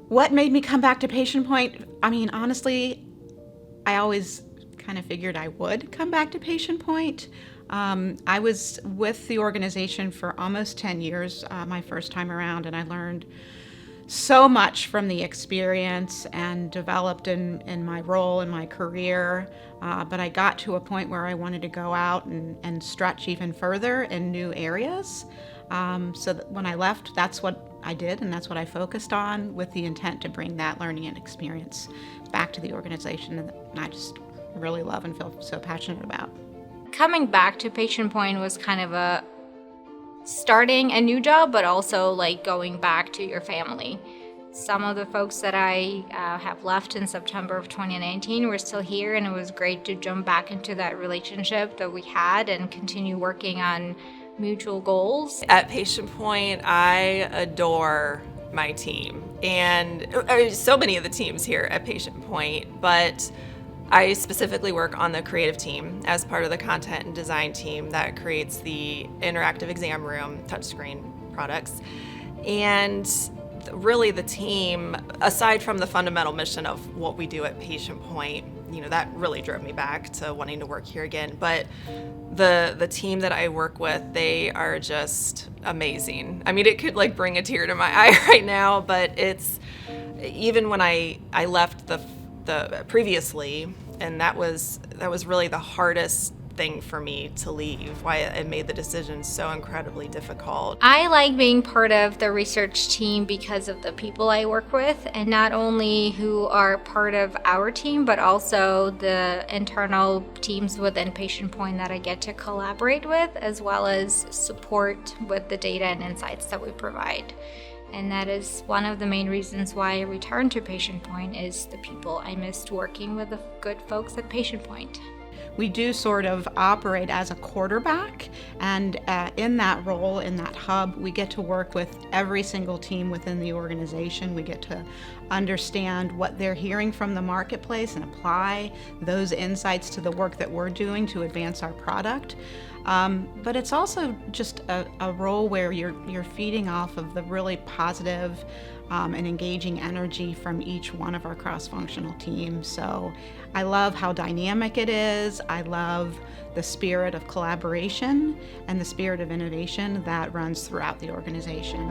What made me come back to PatientPoint? I mean, honestly, I always kind of figured I would come back to PatientPoint. I was with the organization for almost 10 years, my first time around, and I learned so much from the experience and developed in my role in my career. But I got to a point where I wanted to go out and stretch even further in new areas. So that when I left, that's what I did, and that's what I focused on, with the intent to bring that learning and experience back to the organization, and I just really love and feel so passionate about. Coming back to PatientPoint was kind of a starting a new job, but also like going back to your family. Some of the folks that I have left in September of 2019 were still here, and it was great to jump back into that relationship that we had and continue working on mutual goals. At PatientPoint, I adore my team, and so many of the teams here at PatientPoint, but I specifically work on the creative team as part of the content and design team that creates the interactive exam room touchscreen products. And really the team, aside from the fundamental mission of what we do at PatientPoint, that really drove me back to wanting to work here again. But the team that I work with, they are just amazing. I mean, it could like bring a tear to my eye right now, but it's, even when I left the previously, and that was really the hardest thing for me to leave, why it made the decision so incredibly difficult. I like being part of the research team because of the people I work with, and not only who are part of our team, but also the internal teams within PatientPoint that I get to collaborate with, as well as support with the data and insights that we provide. And that is one of the main reasons why I returned to PatientPoint, is the people. I missed working with the good folks at PatientPoint. We do sort of operate as a quarterback, and in that role, in that hub, we get to work with every single team within the organization. We get to understand what they're hearing from the marketplace and apply those insights to the work that we're doing to advance our product. But it's also just a role where you're feeding off of the really positive and engaging energy from each one of our cross-functional teams. So I love how dynamic it is. I love the spirit of collaboration and the spirit of innovation that runs throughout the organization.